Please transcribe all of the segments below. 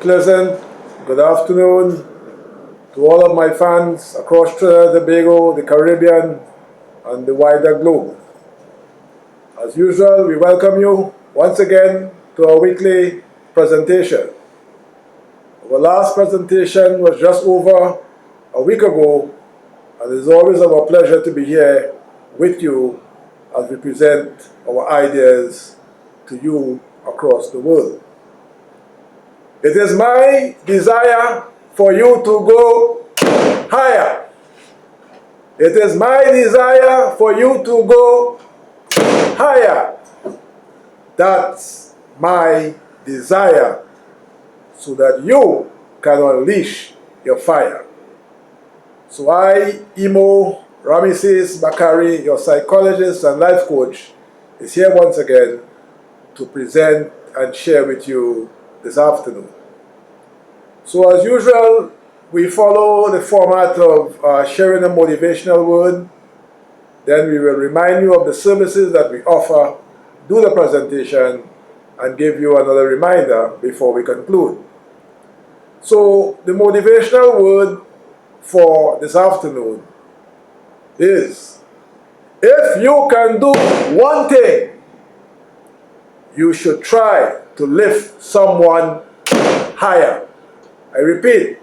pleasant good afternoon to all of my fans across Trinidad and Tobago, the Caribbean, and the wider globe. As usual, we welcome you once again to our weekly presentation. Our last presentation was just over a week ago, and it is always our pleasure to be here with you as we present our ideas to you across the world. It is my desire for you to go higher. It is my desire for you to go higher. That's my desire, so that you can unleash your fire. So I, Imo Bakari, your psychologist and life coach, is here once again to present and share with you this afternoon. So as usual, we follow the format of sharing a motivational word. Then we will remind you of the services that we offer, do the presentation, and give you another reminder before we conclude. So the motivational word for this afternoon is, if you can do one thing, you should try to lift someone higher. I repeat,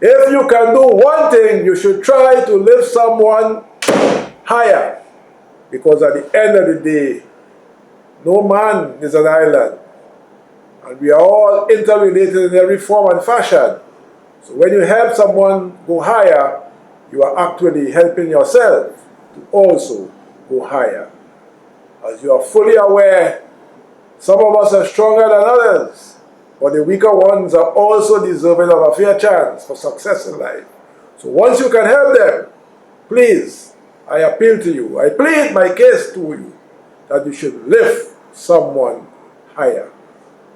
if you can do one thing, you should try to lift someone higher. Because at the end of the day, no man is an island. And we are all interrelated in every form and fashion. So when you help someone go higher, you are actually helping yourself to also go higher. As you are fully aware, some of us are stronger than others, but the weaker ones are also deserving of a fair chance for success in life. So once you can help them, please, I appeal to you, I plead my case to you, that you should lift someone higher.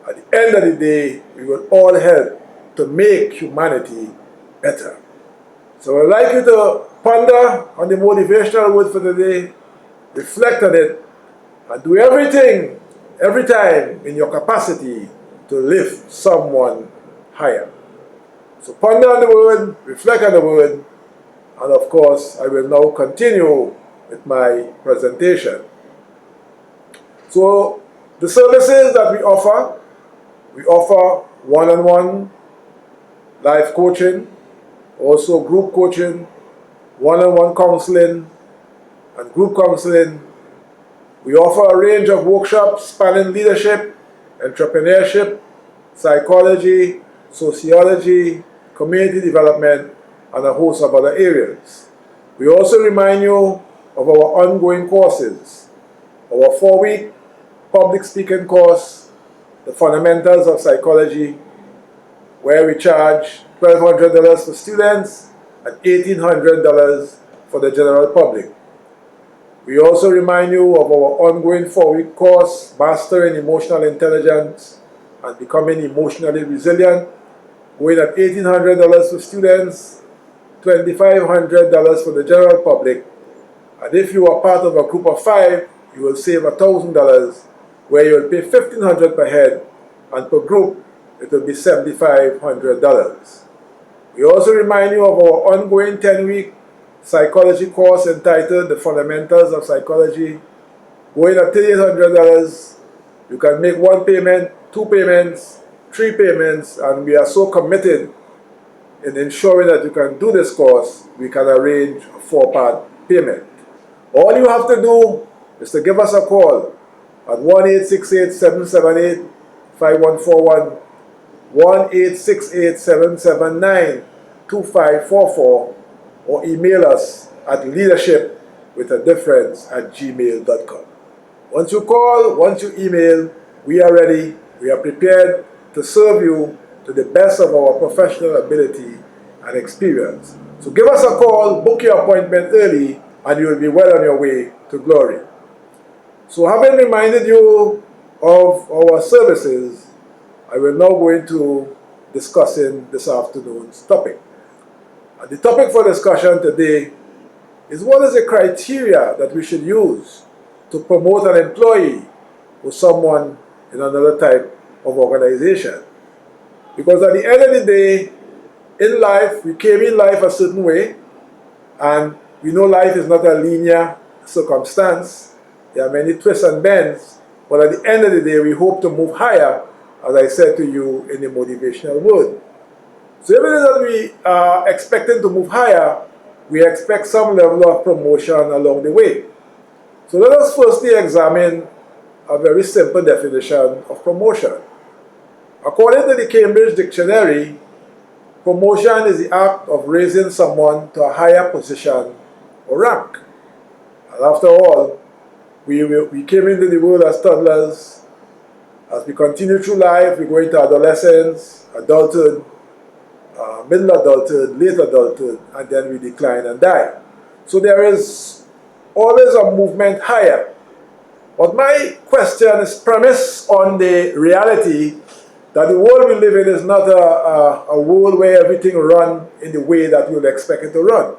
At the end of the day, we will all help to make humanity better. So I'd like you to ponder on the motivational word for today, reflect on it, and do everything, every time in your capacity to lift someone higher. So ponder on the word, reflect on the word, and of course I will now continue with my presentation. So the services that we offer one-on-one life coaching, also group coaching, one-on-one counseling, and group counseling. We offer a range of workshops spanning leadership, entrepreneurship, psychology, sociology, community development, and a host of other areas. We also remind you of our ongoing courses. Our 4-week public speaking course, The Fundamentals of Psychology, where we charge $1,200 for students and $1,800 for the general public. We also remind you of our ongoing 4-week course, Mastering Emotional Intelligence and Becoming Emotionally Resilient, going at $1,800 for students, $2,500 for the general public. And if you are part of a group of 5, you will save $1,000, where you will pay $1,500 per head, and per group, it will be $7,500. We also remind you of our ongoing 10-week psychology course entitled The Fundamentals of Psychology, going at $3,800. You can make 1 payment, 2 payments, 3 payments, and we are so committed in ensuring that you can do this course, we can arrange a 4-part payment. All you have to do is to give us a call at 1-868-778-5141, 1-868-779-2544, or email us at leadershipwithadifference@gmail.com. Once you call, once you email, we are ready, we are prepared to serve you to the best of our professional ability and experience. So give us a call, book your appointment early, and you will be well on your way to glory. So having reminded you of our services, I will now go into discussing this afternoon's topic. And the topic for discussion today is, what is the criteria that we should use to promote an employee or someone in another type of organization? Because at the end of the day, in life, we came in life a certain way, and we know life is not a linear circumstance. There are many twists and bends, but at the end of the day, we hope to move higher, as I said to you in the motivational word. So even that we are expecting to move higher, we expect some level of promotion along the way. So let us firstly examine a very simple definition of promotion. According to the Cambridge Dictionary, promotion is the act of raising someone to a higher position or rank. And after all, we came into the world as toddlers. As we continue through life, we go into adolescence, adulthood, middle adulthood, late adulthood, and then we decline and die. So there is always a movement higher. But my question is premised on the reality that the world we live in is not a world where everything runs in the way that you would expect it to run.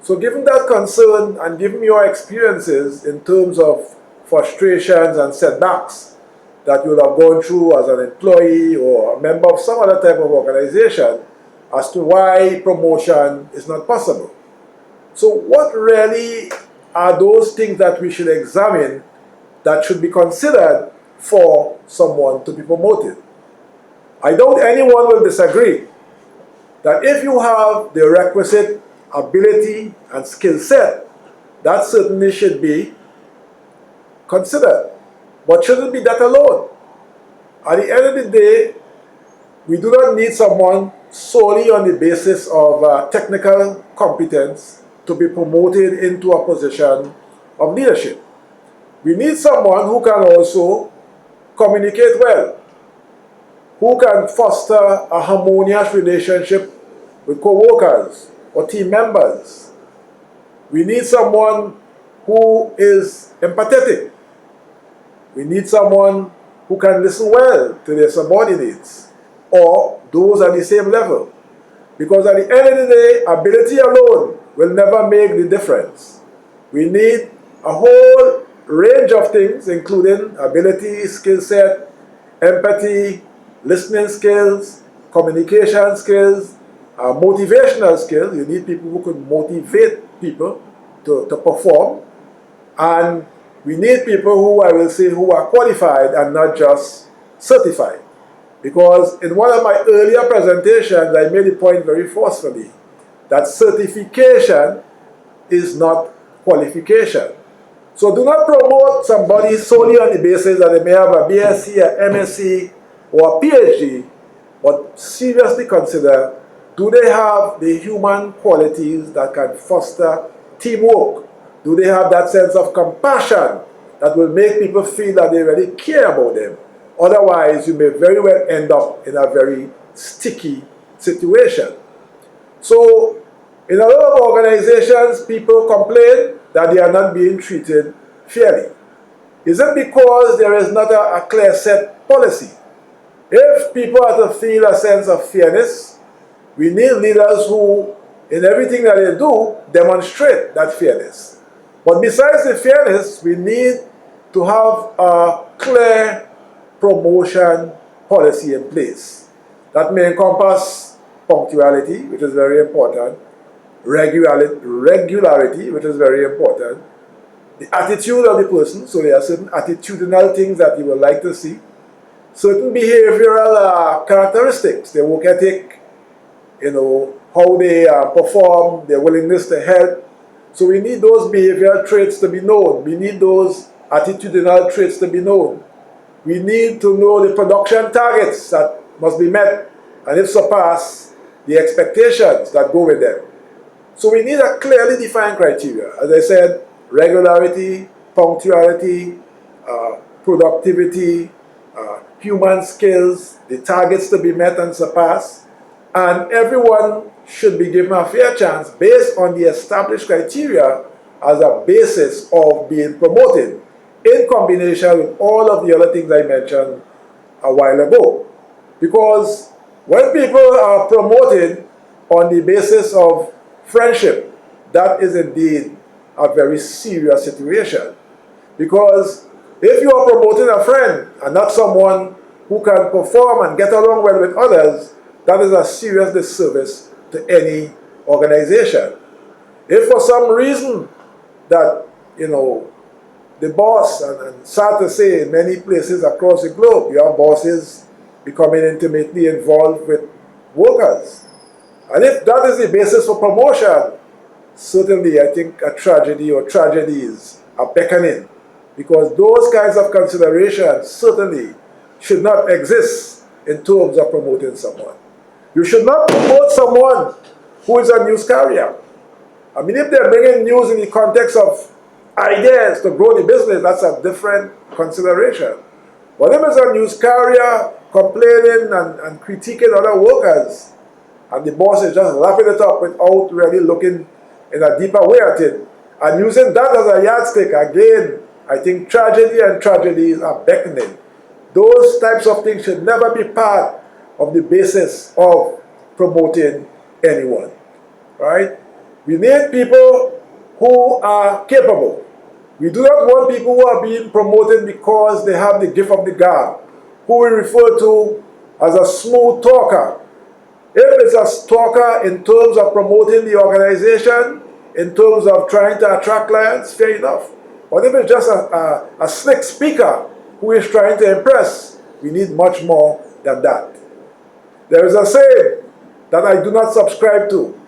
So given that concern and given your experiences in terms of frustrations and setbacks that you will have gone through as an employee or a member of some other type of organization as to why promotion is not possible. So what really are those things that we should examine that should be considered for someone to be promoted? I doubt anyone will disagree that if you have the requisite ability and skill set, that certainly should be considered. But shouldn't be that alone. At the end of the day, we do not need someone solely on the basis of technical competence to be promoted into a position of leadership. We need someone who can also communicate well, who can foster a harmonious relationship with co-workers or team members. We need someone who is empathetic. We need someone who can listen well to their subordinates or those at the same level. Because at the end of the day, ability alone will never make the difference. We need a whole range of things, including ability, skill set, empathy, listening skills, communication skills, motivational skills. You need people who can motivate people to perform. And we need people who, I will say, who are qualified and not just certified. Because in one of my earlier presentations, I made the point very forcefully that certification is not qualification. So do not promote somebody solely on the basis that they may have a BSc, a MSc, or a PhD, but seriously consider, do they have the human qualities that can foster teamwork? Do they have that sense of compassion that will make people feel that they really care about them? Otherwise, you may very well end up in a very sticky situation. So, in a lot of organizations, people complain that they are not being treated fairly. Is it because there is not a clear set policy? If people are to feel a sense of fairness, we need leaders who, in everything that they do, demonstrate that fairness. But besides the fairness, we need to have a clear promotion policy in place. That may encompass punctuality, which is very important, regularity, which is very important, the attitude of the person, so there are certain attitudinal things that you would like to see, certain behavioral characteristics, their work ethic, how they perform, their willingness to help. So we need those behavioral traits to be known. We need those attitudinal traits to be known. We need to know the production targets that must be met, and if surpassed, the expectations that go with them. So we need a clearly defined criteria. As I said, regularity, punctuality, productivity, human skills, the targets to be met and surpassed, and everyone should be given a fair chance based on the established criteria as a basis of being promoted, in combination with all of the other things I mentioned a while ago. Because when people are promoted on the basis of friendship, that is indeed a very serious situation. Because if you are promoting a friend and not someone who can perform and get along well with others, that is a serious disservice to any organization. If for some reason that, the boss, and sad to say, in many places across the globe, you have bosses becoming intimately involved with workers. And if that is the basis for promotion, certainly I think a tragedy or tragedies are beckoning, because those kinds of considerations certainly should not exist in terms of promoting someone. You should not promote someone who is a news carrier. I mean, if they're bringing news in the context of ideas to grow the business, that's a different consideration. But if it's a news carrier complaining and critiquing other workers, and the boss is just lapping it up without really looking in a deeper way at it, and using that as a yardstick, again, I think tragedy and tragedies are beckoning. Those types of things should never be part of the basis of promoting anyone, right? We need people who are capable. We do not want people who are being promoted because they have the gift of the gab, who we refer to as a smooth talker. If it's a talker in terms of promoting the organization, in terms of trying to attract clients, fair enough. But if it's just a slick speaker who is trying to impress, we need much more than that. There is a saying that I do not subscribe to,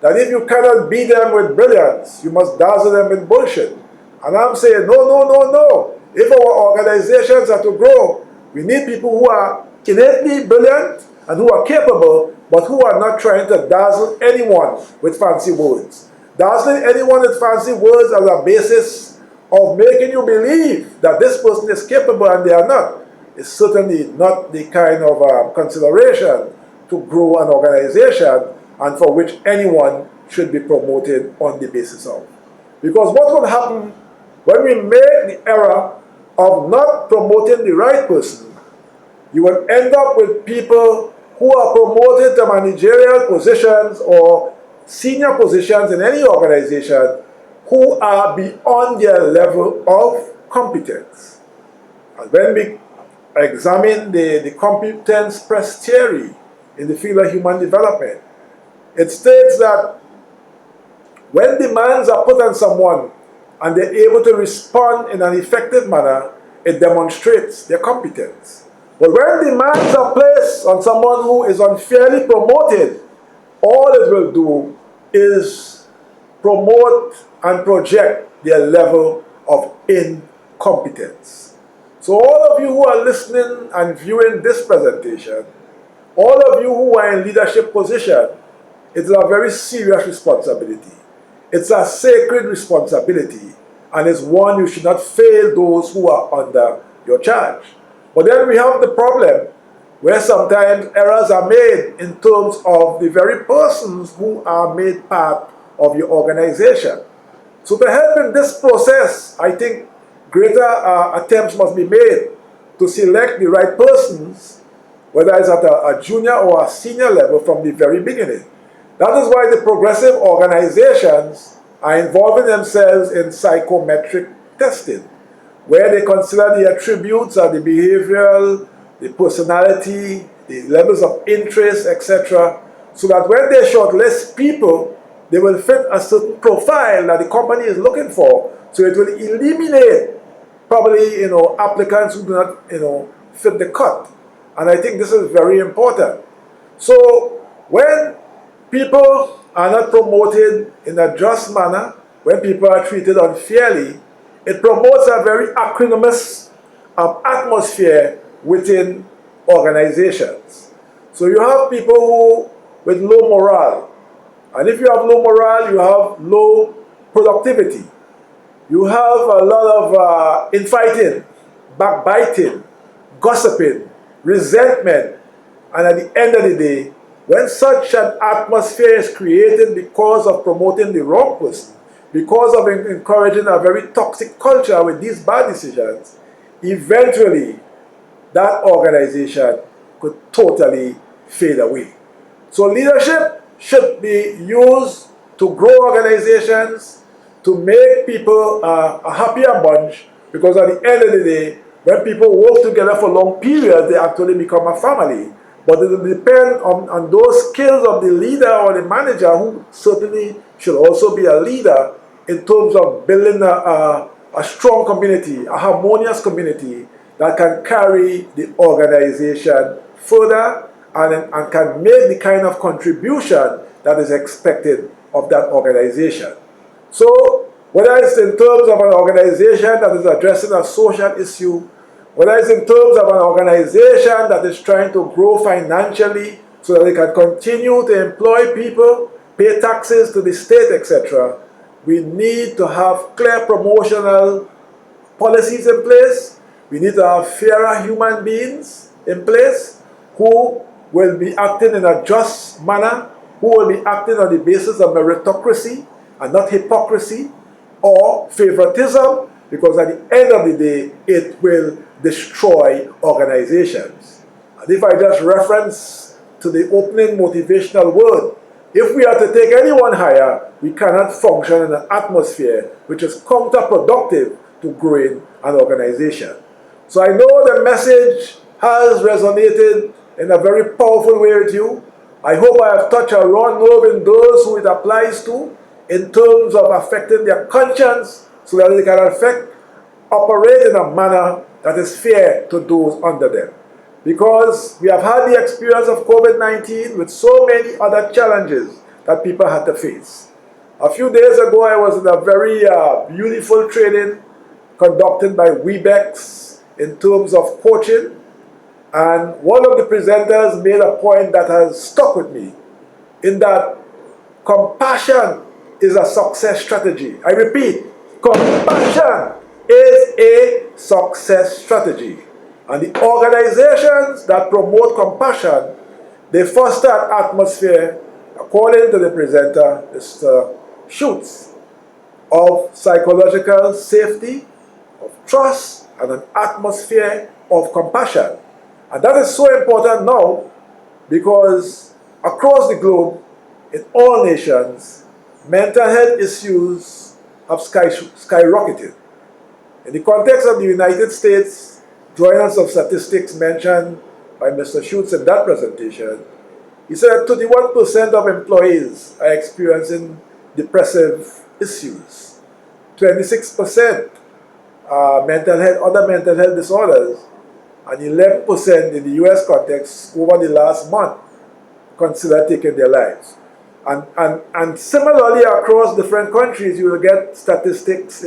that if you cannot beat them with brilliance, you must dazzle them with bullshit. And I'm saying, no. If our organizations are to grow, we need people who are innately brilliant and who are capable, but who are not trying to dazzle anyone with fancy words. Dazzling anyone with fancy words as a basis of making you believe that this person is capable and they are not, is certainly not the kind of consideration to grow an organization and for which anyone should be promoted on the basis of. Because what will happen when we make the error of not promoting the right person, you will end up with people who are promoted to managerial positions or senior positions in any organization who are beyond their level of competence. And when we examine the competence press theory in the field of human development, it states that when demands are put on someone and they're able to respond in an effective manner, it demonstrates their competence. But when demands are placed on someone who is unfairly promoted, all it will do is promote and project their level of incompetence. So all of you who are listening and viewing this presentation, all of you who are in leadership position, it's a very serious responsibility. It's a sacred responsibility, and it's one you should not fail those who are under your charge. But then we have the problem where sometimes errors are made in terms of the very persons who are made part of your organization. So to help in this process, I think greater attempts must be made to select the right persons, whether it's at a junior or a senior level from the very beginning. That is why the progressive organizations are involving themselves in psychometric testing, where they consider the attributes of the behavioral, the personality, the levels of interest, etc., so that when they shortlist people, they will fit a certain profile that the company is looking for, so it will eliminate probably applicants who do not fit the cut. And I think this is very important. So when people are not promoted in a just manner, when people are treated unfairly, it promotes a very acrimonious atmosphere within organizations. So you have people who with low morale. And if you have low morale, you have low productivity. You have a lot of infighting, backbiting, gossiping, resentment. And at the end of the day, when such an atmosphere is created because of promoting the wrong person, because of encouraging a very toxic culture with these bad decisions, eventually that organization could totally fade away. So leadership should be used to grow organizations, to make people a happier bunch, because at the end of the day, When people work together for long periods, they actually become a family. But it will depend on those skills of the leader or the manager, who certainly should also be a leader in terms of building a strong community, a harmonious community that can carry the organization further and can make the kind of contribution that is expected of that organization. So, whether it's in terms of an organization that is addressing a social issue, whether it's in terms of an organization that is trying to grow financially so that they can continue to employ people, pay taxes to the state, etc., we need to have clear promotional policies in place. We need to have fairer human beings in place who will be acting in a just manner, who will be acting on the basis of meritocracy and not hypocrisy or favoritism, because at the end of the day, it will destroy organizations. And if I just reference to the opening motivational word, if we are to take anyone higher, we cannot function in an atmosphere which is counterproductive to growing an organization. So I know the message has resonated in a very powerful way with you. I hope I have touched a raw nerve in those who it applies to, in terms of affecting their conscience so that they can operate in a manner that is fair to those under them. Because we have had the experience of COVID-19 with so many other challenges that people had to face. A few days ago, I was in a very beautiful training conducted by Webex in terms of coaching, and one of the presenters made a point that has stuck with me, in that compassion is a success strategy. I repeat, compassion is a success strategy. And the organizations that promote compassion, they foster an atmosphere, according to the presenter, Mr. Schutz, of psychological safety, of trust, and an atmosphere of compassion. And that is so important now, because across the globe, in all nations, mental health issues have skyrocketed. In the context of the United States, drawing on some statistics mentioned by Mr. Schutz in that presentation, he said 31% of employees are experiencing depressive issues, 26% other mental health disorders, and 11% in the US context over the last month consider taking their lives. And similarly across different countries, you will get statistics,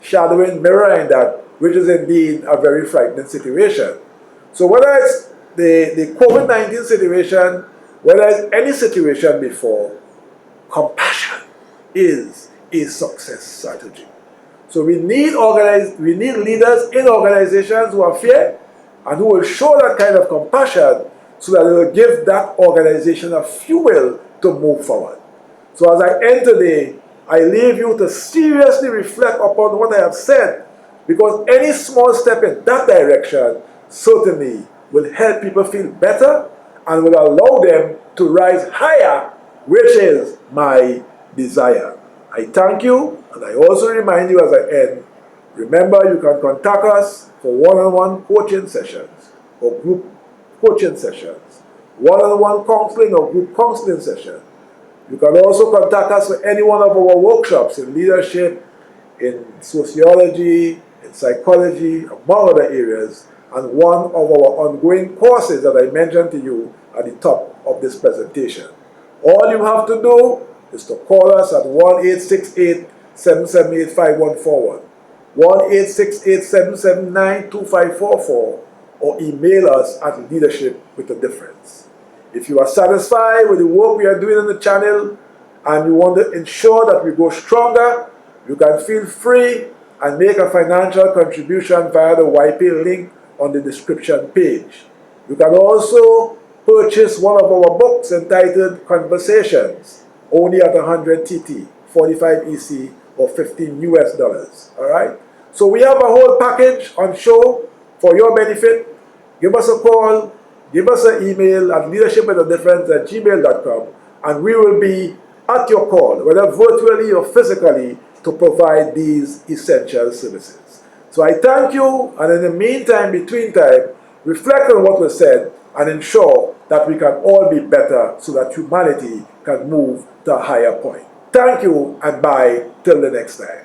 shadowing, mirroring that, which is indeed a very frightening situation. So whether it's the COVID-19 situation, whether it's any situation before, compassion is a success strategy. So we need leaders in organizations who are fair and who will show that kind of compassion, so that it will give that organization a fuel to move forward. So as I end today, I leave you to seriously reflect upon what I have said, because any small step in that direction certainly will help people feel better and will allow them to rise higher, which is my desire. I thank you, and I also remind you as I end, remember you can contact us for one-on-one coaching sessions or group coaching sessions, one-on-one counseling or group counseling sessions. You can also contact us for any one of our workshops in leadership, in sociology, in psychology, among other areas, and one of our ongoing courses that I mentioned to you at the top of this presentation. All you have to do is to call us at 1-868-778-5141, 1-868-779-2544, or email us at leadershipwithadifference. If you are satisfied with the work we are doing on the channel and you want to ensure that we go stronger, you can feel free and make a financial contribution via the YPay link on the description page. You can also purchase one of our books entitled Conversations, only at 100 TT, 45 EC, or $15 US. All right? So we have a whole package on show for your benefit. Give us a call, give us an email at leadershipwithadifference@gmail.com, and we will be at your call, whether virtually or physically, to provide these essential services. So I thank you, and in the meantime, between time, reflect on what was said and ensure that we can all be better so that humanity can move to a higher point. Thank you, and bye till the next time.